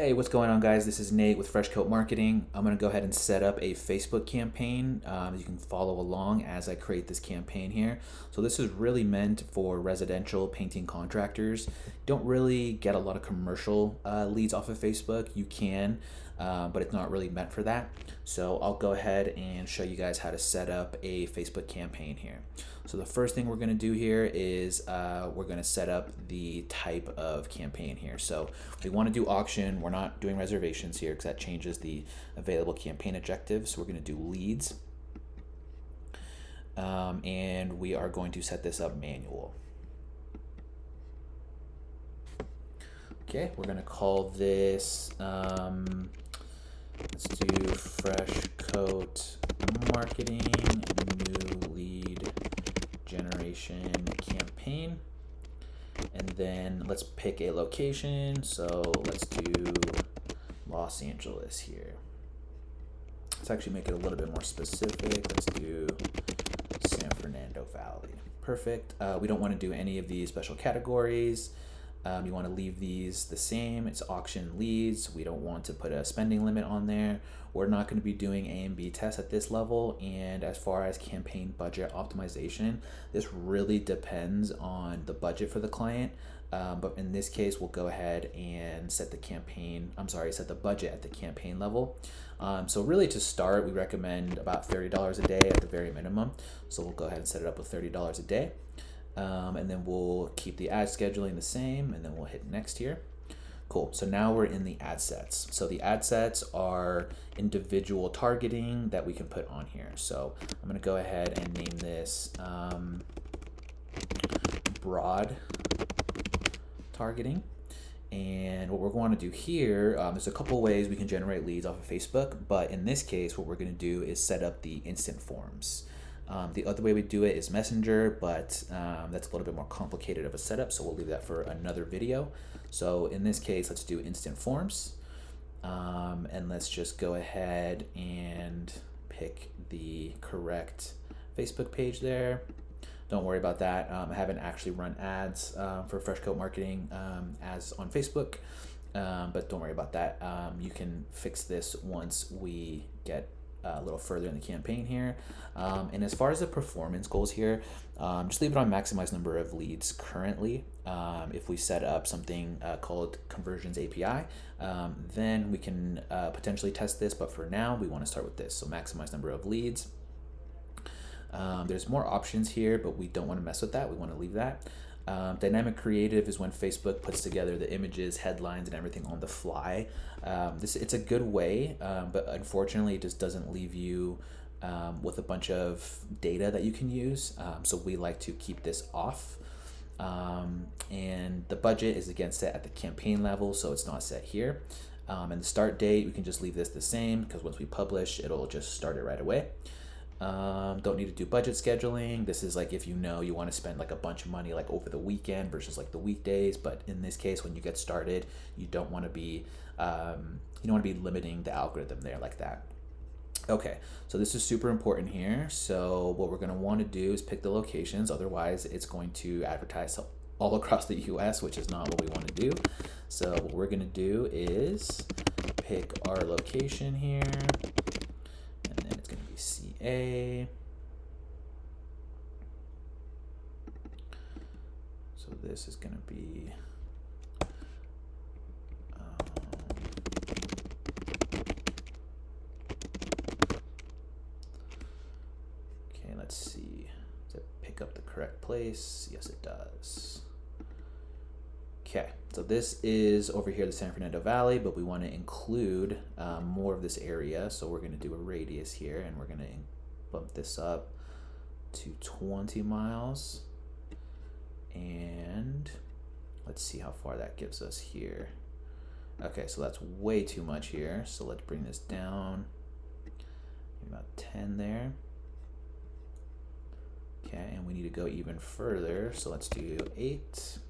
Hey, what's going on, guys? This is Nate with Fresh Coat Marketing. I'm going to go ahead and set up a Facebook campaign. You can follow along as I create this campaign here. So this is really meant for residential painting contractors. Don't really get a lot of commercial leads off of Facebook. You can, but it's not really meant for that. So I'll go ahead and show you guys how to set up a Facebook campaign here. So the first thing we're going to do here is we're going to set up the type of campaign here. So we want to do auction. We're not doing reservations here because that changes the available campaign objectives. So we're going to do leads. And we are going to set this up manual. Okay, we're going to call this, let's do Fresh Coat Marketing New Lead Generation Campaign. And then let's pick a location. So let's do Los Angeles here. Let's actually make it a little bit more specific. Let's do San Fernando Valley. Perfect. We don't want to do any of these special categories. You want to leave these the same. It's auction leads. We don't want to put a spending limit on there. We're not going to be doing A and B tests at this level. And as far as campaign budget optimization, this really depends on the budget for the client. But in this case, we'll go ahead and set the budget at the campaign level. So really to start, we recommend about $30 a day at the very minimum. So we'll go ahead and set it up with $30 a day. And then we'll keep the ad scheduling the same, and then we'll hit next here. Cool. So now we're in the ad sets. So the ad sets are individual targeting that we can put on here. So I'm going to go ahead and name this broad targeting. And what we're going to do here, there's a couple ways we can generate leads off of Facebook, but in this case, what we're going to do is set up the instant forms. The other way we do it is Messenger, but that's a little bit more complicated of a setup, so we'll leave that for another video. So in this case, let's do instant forms, and let's just go ahead and pick the correct Facebook page there. Don't worry about that. I haven't actually run ads for Fresh Coat Marketing as on Facebook, but don't worry about that. You can fix this once we get a little further in the campaign here. And as far as the performance goals here, just leave it on maximize number of leads currently. If we set up something called conversions API, then we can potentially test this, but for now we want to start with this. So maximize number of leads. There's more options here, but we don't want to mess with that. We want to leave that. Dynamic creative is when Facebook puts together the images, headlines, and everything on the fly. It's a good way, but unfortunately it just doesn't leave you with a bunch of data that you can use. So we like to keep this off. And the budget is again set at the campaign level, so it's not set here. And the start date, we can just leave this the same because once we publish, it'll just start it right away. Don't need to do budget scheduling. This is like if you want to spend like a bunch of money like over the weekend versus like the weekdays, but in this case when you get started, you don't want to be limiting the algorithm there like that. Okay, so this is super important here. So what we're going to want to do is pick the locations, otherwise it's going to advertise all across the US, which is not what we want to do. So what we're going to do is pick our location here, and then it's going to be CA. So this is going to be okay, let's see. Does it pick up the correct place? Yes, it does. Okay, so this is over here, the San Fernando Valley, but we want to include more of this area. So we're going to do a radius here, and we're going to bump this up to 20 miles. And let's see how far that gives us here. Okay, so that's way too much here. So let's bring this down, maybe about 10 there. Okay, and we need to go even further. So let's do 8.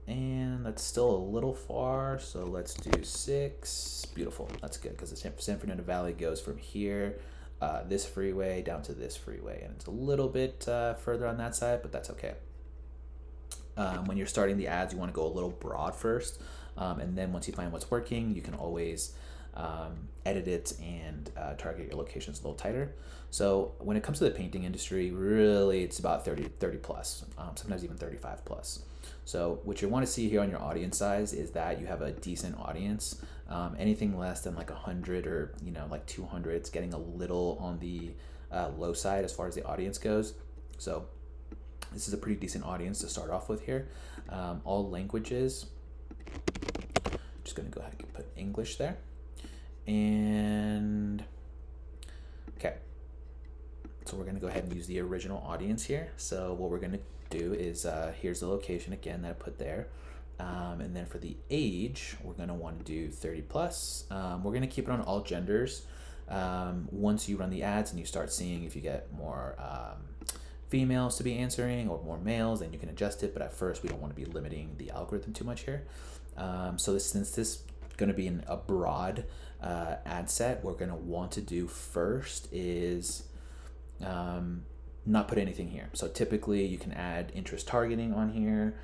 And that's still a little far, so let's do 6. Beautiful, that's good, because the San Fernando Valley goes from here, this freeway, down to this freeway, and it's a little bit further on that side, but that's okay. When you're starting the ads, you want to go a little broad first. And then once you find what's working, you can always edit it and target your locations a little tighter. So when it comes to the painting industry, really it's about 30 plus, sometimes even 35 plus. So what you want to see here on your audience size is that you have a decent audience. Anything less than like 100 or like 200, it's getting a little on the low side as far as the audience goes. So this is a pretty decent audience to start off with here. All languages, just going to go ahead and put English there. And okay, so we're going to go ahead and use the original audience here. So what we're going to do is here's the location again that I put there. And then for the age, we're going to want to do 30 plus. We're going to keep it on all genders. Once you run the ads and you start seeing if you get more females to be answering or more males, then you can adjust it. But at first, we don't want to be limiting the algorithm too much here. So since this is going to be a broad ad set, what we're going to want to do first is not put anything here. So typically you can add interest targeting on here.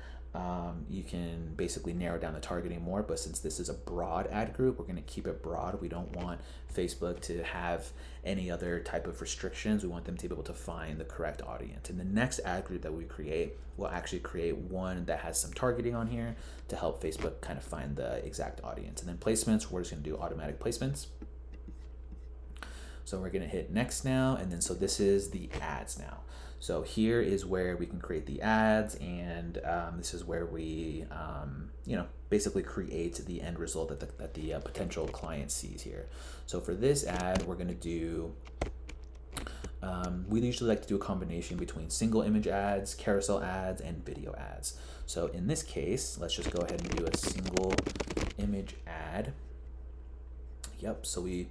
You can basically narrow down the targeting more, but since this is a broad ad group, we're going to keep it broad. We don't want Facebook to have any other type of restrictions. We want them to be able to find the correct audience. And the next ad group that we create, we'll actually create one that has some targeting on here to help Facebook kind of find the exact audience. And then placements, we're just going to do automatic placements. So we're going to hit next now, and then so this is the ads now. So here is where we can create the ads, and this is where we, basically create the end result that the potential client sees here. So for this ad, we're going to do, we usually like to do a combination between single image ads, carousel ads, and video ads. So in this case, let's just go ahead and do a single image ad. Yep, so we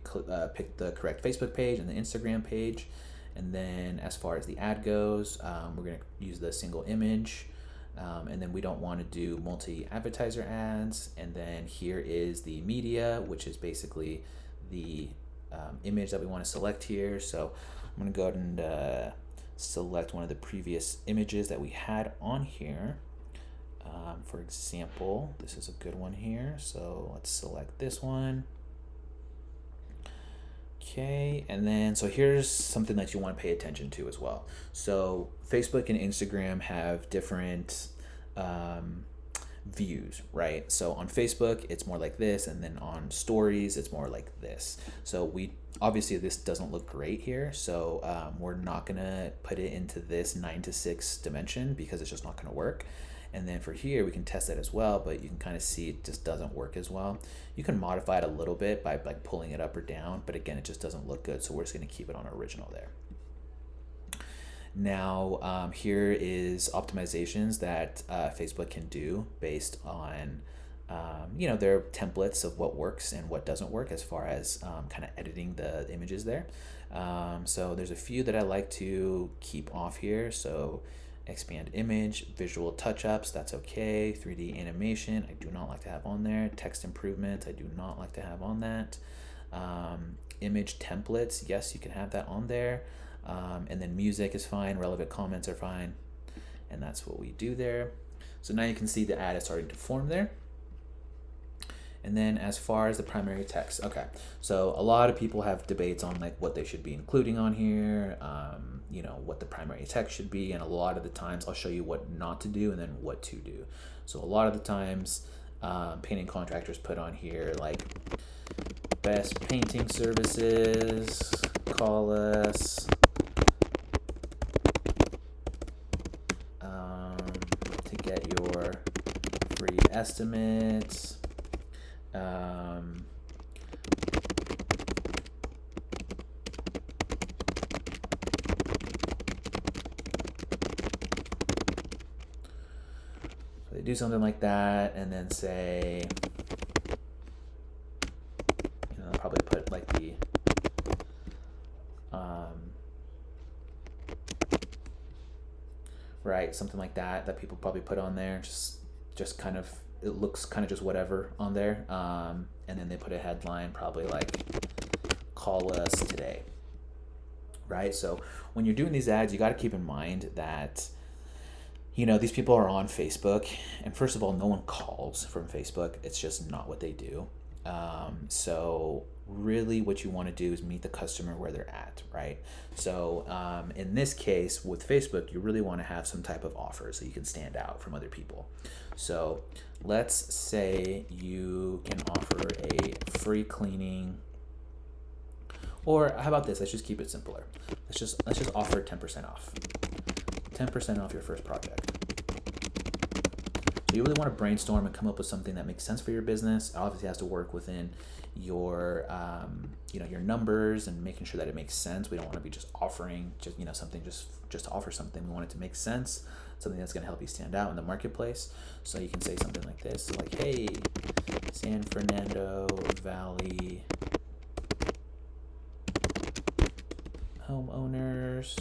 picked the correct Facebook page and the Instagram page. And then as far as the ad goes, we're going to use the single image. And then we don't want to do multi-advertiser ads. And then here is the media, which is basically the image that we want to select here. So I'm going to go ahead and select one of the previous images that we had on here. For example, this is a good one here. So let's select this one. Okay, and then so here's something that you want to pay attention to as well. So Facebook and Instagram have different views, right? So on Facebook, it's more like this, and then on stories, it's more like this. So we obviously this doesn't look great here, so we're not gonna put it into this 9:6 dimension because it's just not gonna work. And then for here, we can test it as well, but you can kind of see it just doesn't work as well. You can modify it a little bit by like pulling it up or down, but again, it just doesn't look good. So we're just gonna keep it on original there. Now, here is optimizations that Facebook can do based on their templates of what works and what doesn't work as far as kind of editing the images there. So there's a few that I like to keep off here. So expand image, visual touch-ups, that's okay. 3D animation, I do not like to have on there. Text improvement, I do not like to have on that. Image templates, yes, you can have that on there. And then music is fine, relevant comments are fine. And that's what we do there. So now you can see the ad is starting to form there. And then as far as the primary text, okay. So a lot of people have debates on like what they should be including on here, what the primary text should be. And a lot of the times I'll show you what not to do and then what to do. So a lot of the times painting contractors put on here like best painting services, call us, to get your free estimates. So they do something like that, and then say, they'll probably put like the right, something like that people probably put on there, just kind of, it looks kind of just whatever on there, and then they put a headline probably like call us today, right? So when you're doing these ads, you got to keep in mind that these people are on Facebook, and first of all, no one calls from Facebook. It's just not what they do. So really what you want to do is meet the customer where they're at, right? So in this case with Facebook, you really want to have some type of offer so you can stand out from other people. So let's say you can offer a free cleaning, or how about this? Let's just keep it simpler. Let's just offer 10% off. 10% off your first project. So you really want to brainstorm and come up with something that makes sense for your business. It obviously has to work within your your numbers and making sure that it makes sense. We don't want to be just offering something just to offer something. We want it to make sense, something that's going to help you stand out in the marketplace. So you can say something like this, so like, hey, San Fernando Valley homeowners,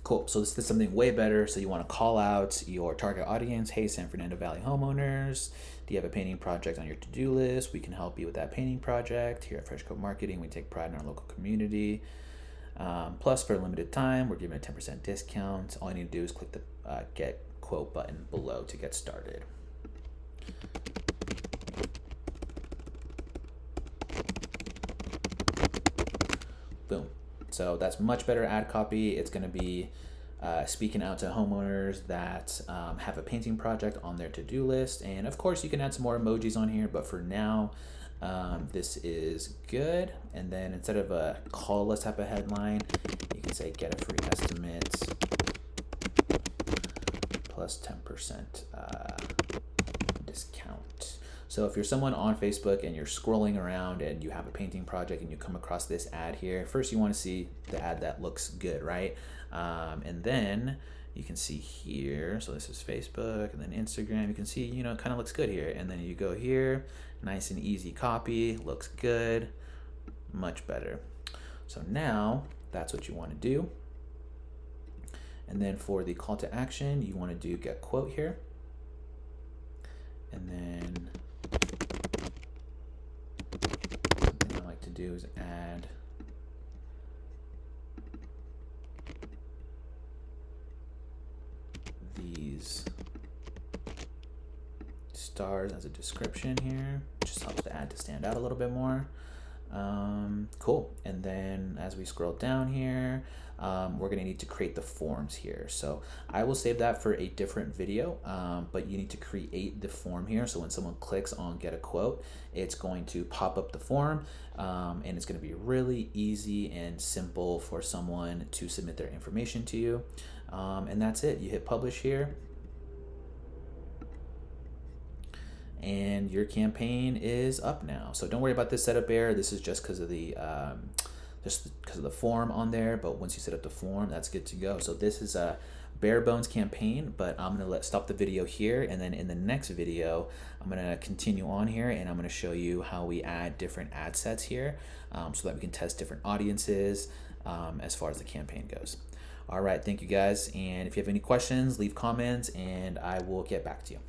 cool. So this is something way better. So you want to call out your target audience. Hey, San Fernando Valley homeowners, do you have a painting project on your to-do list? We can help you with that painting project. Here at Fresh Coat Marketing, we take pride in our local community. Plus, for a limited time, we're giving a 10% discount. All you need to do is click the get quote button below to get started. Boom. So that's much better ad copy. It's going to be speaking out to homeowners that have a painting project on their to-do list. And of course, you can add some more emojis on here, but for now, this is good. And then instead of a call us type of headline, you can say get a free estimate plus 10% discount. So if you're someone on Facebook and you're scrolling around and you have a painting project and you come across this ad here, first you want to see the ad that looks good, right? And then you can see here, so this is Facebook and then Instagram, you can see, it kind of looks good here. And then you go here, nice and easy copy, looks good, much better. So now that's what you want to do. And then for the call to action, you want to do get quote here. And then something I like to do is add these stars as a description here. Just helps the ad to stand out a little bit more. Cool. And then as we scroll down here, we're gonna need to create the forms here. So I will save that for a different video, but you need to create the form here. So when someone clicks on get a quote, it's going to pop up the form, and it's gonna be really easy and simple for someone to submit their information to you. And that's it. You hit publish here, and your campaign is up now. So don't worry about this setup error. This is just because of the form on there. But once you set up the form, that's good to go. So this is a bare bones campaign, but I'm gonna stop the video here, and then in the next video, I'm gonna continue on here, and I'm gonna show you how we add different ad sets here, so that we can test different audiences as far as the campaign goes. All right, thank you guys, and if you have any questions, leave comments, and I will get back to you.